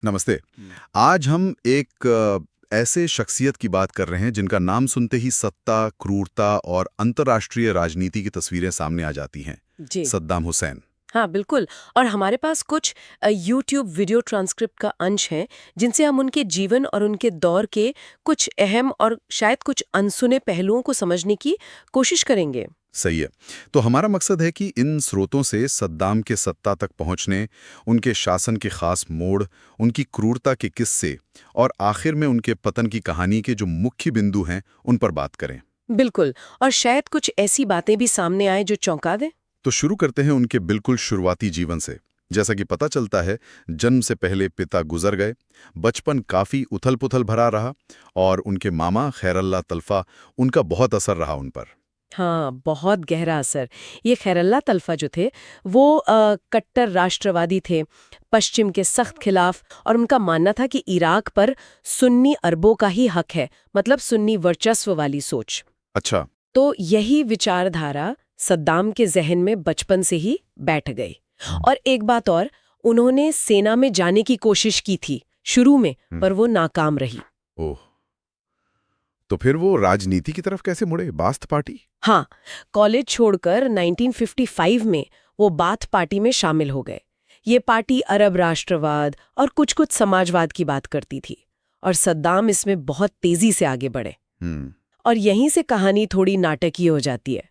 नमस्ते। आज हम एक ऐसे शख्सियत की बात कर रहे हैं जिनका नाम सुनते ही सत्ता, क्रूरता और अंतर्राष्ट्रीय राजनीति की तस्वीरें सामने आ जाती हैं। जी। सद्दाम हुसैन। हाँ, बिल्कुल। और हमारे पास कुछ यूट्यूब वीडियो ट्रांसक्रिप्ट का अंश है जिनसे हम उनके जीवन और उनके दौर के कुछ अहम और शायद कुछ अनसुने पहलुओं को समझने की कोशिश करेंगे। सही है। तो हमारा मकसद है कि इन स्रोतों से सद्दाम के सत्ता तक पहुंचने, उनके शासन के खास मोड़, उनकी क्रूरता के किस्से और आखिर में उनके पतन की कहानी के जो मुख्य बिंदु हैं, उन पर बात करें। बिल्कुल। और शायद कुछ ऐसी बातें भी सामने आए जो चौंका दें। तो शुरू करते हैं उनके बिल्कुल शुरुआती जीवन से। जैसा कि पता चलता है, जन्म से पहले पिता गुजर गए, बचपन काफी उथल-पुथल भरा रहा और उनके मामा खैरल्ला तल्फा, उनका बहुत असर रहा उन पर। हाँ, बहुत गहरा असर। ये खैरल्ला तल्फा जो थे वो कट्टर राष्ट्रवादी थे, पश्चिम के सख्त खिलाफ, और उनका मानना था कि इराक पर सुन्नी अरबों का ही हक है, मतलब सुन्नी वर्चस्व वाली सोच। अच्छा। तो यही विचारधारा सद्दाम के जहन में बचपन से ही बैठ गई। और एक बात और, उन्होंने सेना में जाने की कोशिश की थी शुरू में, पर वो नाकाम रही। ओह, तो फिर वो राजनीति की तरफ कैसे मुड़े? बास्थ पार्टी? हाँ, कॉलेज छोड़कर 1955 में वो बाथ पार्टी में शामिल हो गए। ये पार्टी अरब राष्ट्रवाद और कुछ-कुछ समाजवाद की बात करती थी, और सद्दाम इसमें बहुत तेजी से आगे बढ़े। हम्म। और यहीं से कहानी थोड़ी नाटकीय हो जाती है।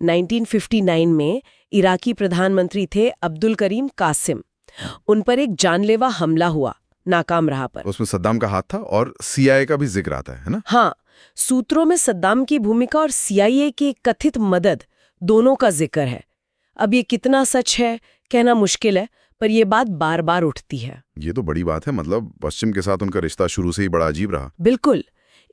1959 में इराकी प्रधानमंत्री थे अब्दुल करीम कासिम। उन पर एक जानलेवा हमला हुआ, नाकाम रहा पर। उसमें सद्दाम का हाथ था और सीआईए का भी जिक्र आता है ना? हाँ, सूत्रों में सद्दाम की भूमिका और सीआईए की कथित मदद दोनों का जिक्र है। अब ये कितना सच है कहना मुश्किल है, पर यह बात बार बार उठती है। ये तो बड़ी बात है। मतलब पश्चिम के साथ उनका रिश्ता शुरू से ही बड़ा अजीब रहा। बिल्कुल।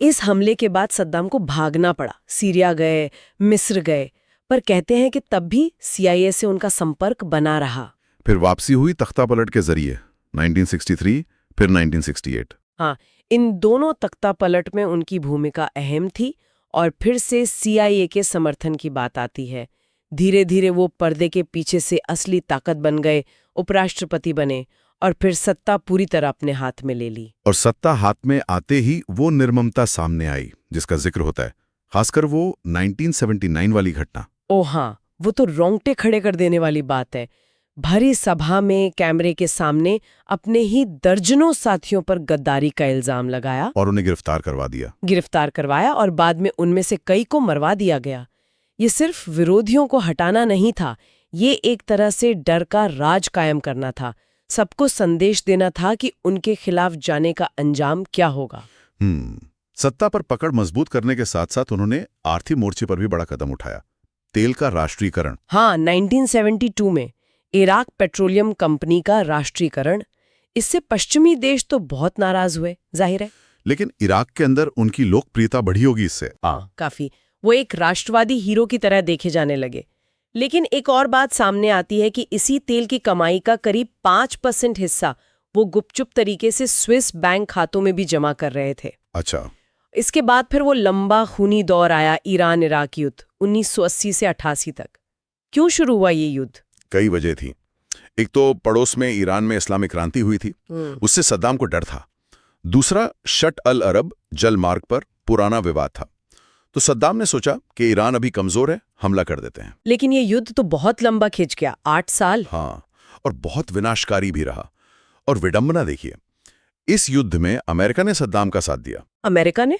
इस हमले के बाद सद्दाम को भागना पड़ा, सीरिया गए, मिस्र गए, पर कहते हैं कि तब भी सीआईए से उनका संपर्क बना रहा। फिर वापसी हुई तख्तापलट के जरिए 1963, फिर 1968। हाँ, इन दोनों तख्तापलट में उनकी भूमिका अहम थी, और फिर से सीआईए के समर्थन की बात आती है। धीरे धीरे वो पर्दे के पीछे से असली ताकत बन गए, उपराष्ट्रपति बने, और फिर सत्ता पूरी तरह अपने हाथ में ले ली। और सत्ता हाथ में आते ही वो निर्ममता सामने आई जिसका जिक्र होता है, खासकर वो 1979 वाली घटना। ओ हाँ, वो तो रोंगटे खड़े कर देने वाली बात है। भरी सभा में कैमरे के सामने अपने ही दर्जनों साथियों पर गद्दारी का इल्जाम लगाया और उन्हें गिरफ्तार करवाया, और बाद में उनमें से कई को मरवा दिया गया। ये सिर्फ विरोधियों को हटाना नहीं था, ये एक तरह से डर का राज कायम करना था। सबको संदेश देना था कि उनके खिलाफ जाने का अंजाम क्या होगा। सत्ता पर पकड़ मजबूत करने के साथ साथ उन्होंने आर्थिक मोर्चे पर भी बड़ा कदम उठाया, तेल का राष्ट्रीयकरण। हाँ, 1972 में इराक पेट्रोलियम कंपनी का राष्ट्रीयकरण। इससे पश्चिमी देश तो बहुत नाराज हुए, जाहिर है। लेकिन इराक के अंदर उनकी लोकप्रियता बढ़ी होगी इससे। काफी। वो एक राष्ट्रवादी हीरो की तरह देखे जाने लगे। लेकिन एक और बात सामने आती है कि इसी तेल की कमाई का करीब 5% हिस्सा वो गुपचुप तरीके से स्विस बैंक खातों में भी जमा कर रहे थे। अच्छा। इसके बाद फिर वो लंबा खूनी दौर आया, ईरान इराक युद्ध 1980 से 88 तक। क्यों शुरू हुआ ये युद्ध? कई वजह थी। एक तो पड़ोस में ईरान में इस्लामिक क्रांति हुई थी, उससे सद्दाम को डर था। दूसरा, शट अल अरब जल मार्ग पर पुराना विवाद था। तो सद्दाम ने सोचा कि ईरान अभी कमजोर है, हमला कर देते हैं। लेकिन ये युद्ध तो बहुत लंबा खिंच गया, 8 साल। हाँ, और बहुत विनाशकारी भी रहा। और विडंबना देखिए, इस युद्ध में अमेरिका ने सद्दाम का साथ दिया। अमेरिका ने?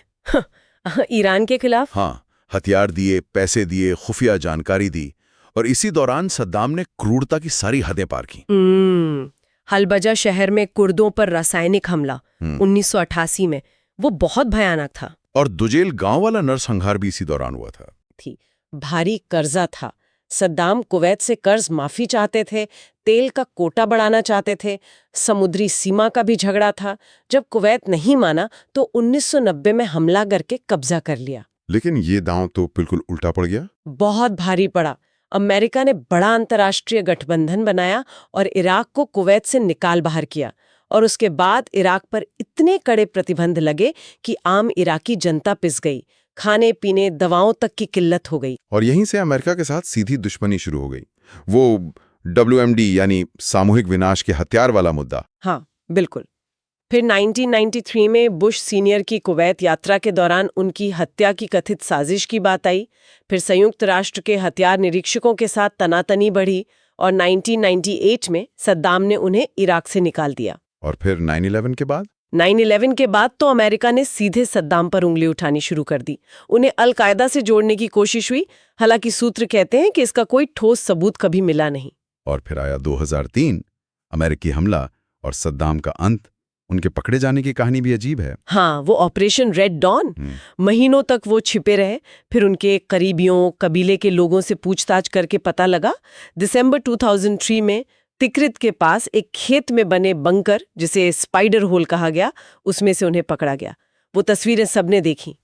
ईरान के खिलाफ? हाँ, हथियार दिए, पैसे दिए, खुफिया जानकारी दी, और इसी दौरान सद्दाम ने क्रूरता की सारी हदें पार की। हलबजा शहर में कुर्दों पर रासायनिक हमला 1988 में, वो बहुत भयानक था। और दुजेल गांव वाला नरसंहार भी इसी दौरान हुआ था। भारी कर्जा था। सद्दाम कुवैत से कर्ज माफी चाहते थे, तेल का कोटा बढ़ाना चाहते थे, समुद्री सीमा का भी झगड़ा था। जब कुवैत नहीं माना तो 1990 में हमला करके कब्जा कर लिया। लेकिन ये दांव तो बिल्कुल उल्टा पड़ गया। बहुत भारी पड़ा। अमेरिका ने बड़ा अंतर्राष्ट्रीय गठबंधन बनाया और इराक को कुवैत से निकाल बाहर किया, और उसके बाद इराक पर इतने कड़े प्रतिबंध लगे कि आम इराकी जनता पिस गई। खाने पीने, दवाओं तक की किल्लत हो गई। और यहीं से अमेरिका के साथ सीधी दुश्मनी शुरू हो गई। वो WMD यानी सामूहिक विनाश के हथियार वाला मुद्दा। हाँ, बिल्कुल। फिर 1993 में बुश सीनियर की कुवैत यात्रा के दौरान उनकी हत्या की कथित साजिश की बात आई। फिर संयुक्त राष्ट्र के हथियार निरीक्षकों के साथ तनातनी बढ़ी और 1998 में सद्दाम ने उन्हें इराक से निकाल दिया। और फिर 9/11 के बाद? 9/11 के बाद तो अमेरिका ने सीधे सद्दाम पर उंगली उठानी शुरू कर दी। उन्हें अल-कायदा से जोड़ने की कोशिश हुई, हालांकि सूत्र कहते हैं कि इसका कोई ठोस सबूत कभी मिला नहीं। और फिर आया 2003, अमेरिकी हमला और सद्दाम का अंत। उनके पकड़े जाने की कहानी भी अजीब है। हाँ, वो ऑपरेशन रेड डॉन, महीनों तक वो छिपे रहे। फिर उनके करीबियों, कबीले के लोगों से पूछताछ करके पता लगा दिसंबर 2003 में तिक्रित के पास एक खेत में बने बंकर, जिसे स्पाइडर होल कहा गया, उसमें से उन्हें पकड़ा गया। वो तस्वीरें सबने देखी।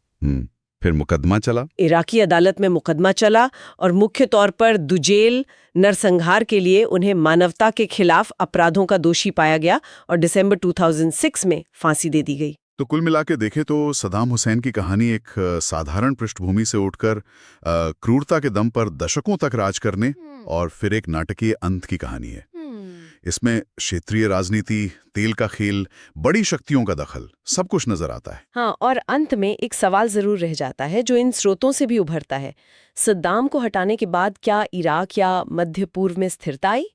फिर मुकदमा चला। इराकी अदालत में मुकदमा चला और मुख्य तौर पर दुजेल नरसंहार के लिए उन्हें मानवता के खिलाफ अपराधों का दोषी पाया गया और दिसंबर 2006 में फांसी दे दी गई। तो कुल मिला के देखें तो सद्दाम हुसैन की कहानी एक साधारण पृष्ठभूमि से उठकर क्रूरता के दम पर दशकों तक राज करने और फिर एक नाटकीय अंत की कहानी है। इसमें क्षेत्रीय राजनीति, तेल का खेल, बड़ी शक्तियों का दखल, सब कुछ नजर आता है। हाँ, और अंत में एक सवाल जरूर रह जाता है जो इन स्रोतों से भी उभरता है। सद्दाम को हटाने के बाद क्या इराक या मध्य पूर्व में स्थिरता आई?